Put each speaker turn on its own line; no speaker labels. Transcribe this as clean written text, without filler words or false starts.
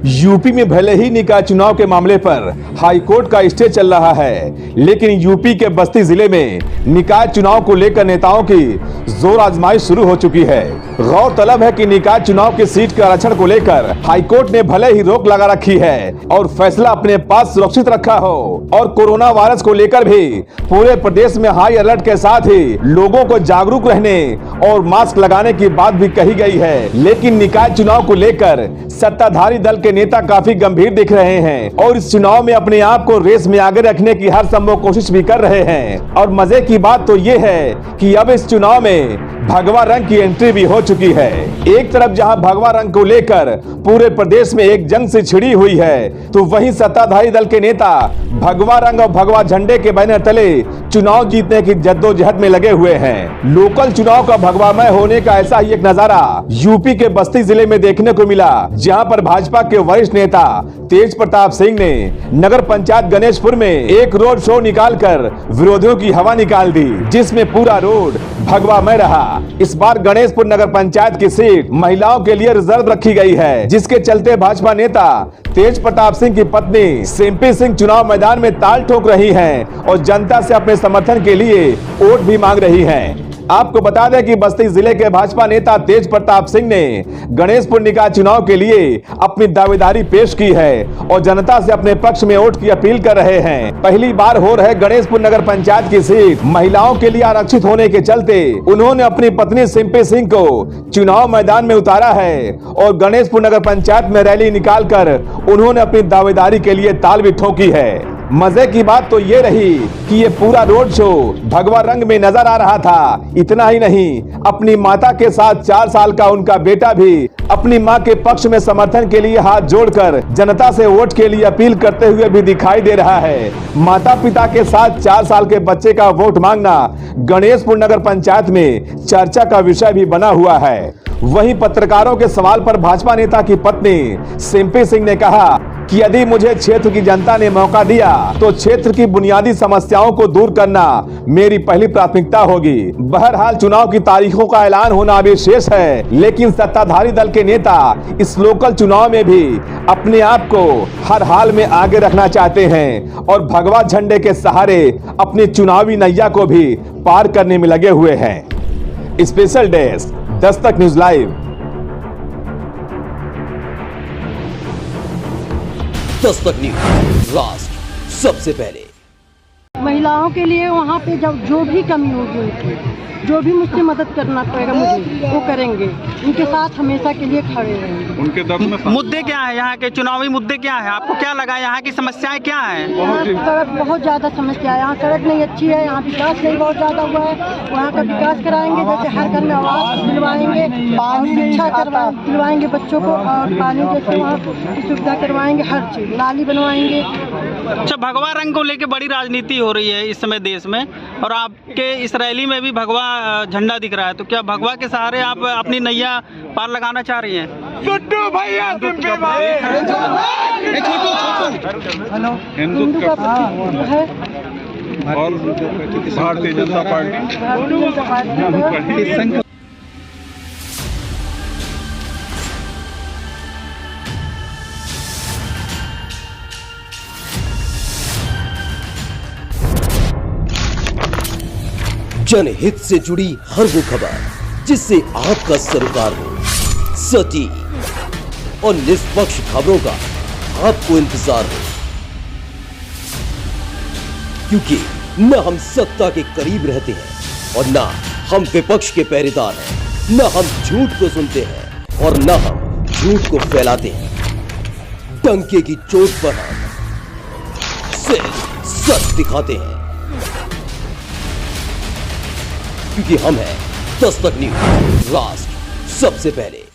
UP में भले ही निकाय चुनाव के मामले पर हाईकोर्ट का स्टे चल रहा है, लेकिन यूपी के बस्ती जिले में निकाय चुनाव को लेकर नेताओं की जोर आजमाइश शुरू हो चुकी है। गौरतलब है कि निकाय चुनाव की सीट के आरक्षण को लेकर हाईकोर्ट ने भले ही रोक लगा रखी है और फैसला अपने पास सुरक्षित रखा हो, और कोरोना वायरस को लेकर भी पूरे प्रदेश में हाई अलर्ट के साथ ही लोगों को जागरूक रहने और मास्क लगाने की बात भी कही गई है। लेकिन निकाय चुनाव को लेकर सत्ताधारी दल के नेता काफी गंभीर दिख रहे हैं और इस चुनाव में अपने आप को रेस में आगे रखने की हर संभव कोशिश भी कर रहे हैं। और मजे की बात तो ये है कि अब इस चुनाव में भगवा रंग की एंट्री भी हो चुकी है। एक तरफ जहां भगवा रंग को लेकर पूरे प्रदेश में एक जंग से छिड़ी हुई है, तो वहीं सत्ताधारी दल के नेता भगवा रंग और भगवा झंडे के बैनर तले चुनाव जीतने की जद्दोजहद में लगे हुए हैं। लोकल चुनाव का भगवामय होने का ऐसा ही एक नजारा यूपी के बस्ती जिले में देखने को मिला, जहां पर भाजपा के वरिष्ठ नेता तेज प्रताप सिंह ने नगर पंचायत गणेशपुर में एक रोड शो निकालकर विरोधियों की हवा निकाल दी, जिसमें पूरा रोड भगवामय रहा। इस बार गणेशपुर नगर पंचायत की सीट महिलाओं के लिए रिजर्व रखी गई है, जिसके चलते भाजपा नेता तेज प्रताप सिंह की पत्नी सिंपी सिंह चुनाव मैदान में ताल ठोक रही हैं और जनता से अपने समर्थन के लिए वोट भी मांग रही हैं। आपको बता दें कि बस्ती जिले के भाजपा नेता तेज प्रताप सिंह ने गणेशपुर निकाय चुनाव के लिए अपनी दावेदारी पेश की है और जनता से अपने पक्ष में वोट की अपील कर रहे हैं। पहली बार हो रहे गणेशपुर नगर पंचायत की सीट महिलाओं के लिए आरक्षित होने के चलते उन्होंने अपनी पत्नी सिंपी सिंह को चुनाव मैदान में उतारा है और गणेशपुर नगर पंचायत में रैली निकालकर उन्होंने अपनी दावेदारी के लिए ताल भी ठोकी है। मजे की बात तो ये रही कि ये पूरा रोड शो भगवा रंग में नजर आ रहा था। इतना ही नहीं, अपनी माता के साथ 4 साल का उनका बेटा भी अपनी मां के पक्ष में समर्थन के लिए हाथ जोड़कर जनता से वोट के लिए अपील करते हुए भी दिखाई दे रहा है। माता पिता के साथ 4 साल के बच्चे का वोट मांगना गणेशपुर नगर पंचायत में चर्चा का विषय भी बना हुआ है। वहीं पत्रकारों के सवाल पर भाजपा नेता की पत्नी सिंपी सिंह ने कहा कि यदि मुझे क्षेत्र की जनता ने मौका दिया तो क्षेत्र की बुनियादी समस्याओं को दूर करना मेरी पहली प्राथमिकता होगी। बहरहाल चुनाव की तारीखों का ऐलान होना अभी शेष है, लेकिन सत्ताधारी दल के नेता इस लोकल चुनाव में भी अपने आप को हर हाल में आगे रखना चाहते हैं और भगवा झंडे के सहारे अपनी चुनावी नैया को भी पार करने में लगे हुए हैं। Special desk Dastak news live.
Dastak news राष्ट्र सबसे पहले।
महिलाओं के लिए वहाँ पे जब जो भी कमी होगी उनकी, जो भी मुझसे मदद करना पड़ेगा मुझे वो करेंगे, उनके साथ हमेशा के लिए खड़े रहेंगे।
उनके दर्द में
मुद्दे क्या है, यहाँ के चुनावी मुद्दे क्या है, आपको क्या लगा, यहाँ की समस्याएं क्या है?
सड़क बहुत ज़्यादा समस्या है, यहाँ सड़क नहीं अच्छी है, यहाँ विकास नहीं बहुत ज़्यादा हुआ है। वहाँ का विकास कराएंगे, जैसे हर घर में आवास दिलवाएंगे, शिक्षा दिलवाएंगे बच्चों को, और पानी जैसे वहाँ की सुविधा करवाएंगे, हर चीज़ नाली बनवाएंगे।
अच्छा, भगवा रंग को लेके बड़ी राजनीति हो रही है इस समय देश में, और आपके इस रैली में भी भगवा झंडा दिख रहा है, तो क्या भगवा के सहारे आप अपनी नैया पार लगाना चाह रही हैं?
हेलो,
हिंदू का है
और भारतीय जनता पार्टी।
जनहित से जुड़ी हर वो खबर जिससे आपका सरोकार हो, सटीक और निष्पक्ष खबरों का आपको इंतजार हो, क्योंकि न हम सत्ता के करीब रहते हैं और न हम विपक्ष के पहरेदार हैं, न हम झूठ को सुनते हैं और न हम झूठ को फैलाते हैं। डंके की चोट पर हम सिर्फ सच दिखाते हैं, क्योंकि हम हैं दस्तक न्यूज राष्ट्र सबसे पहले।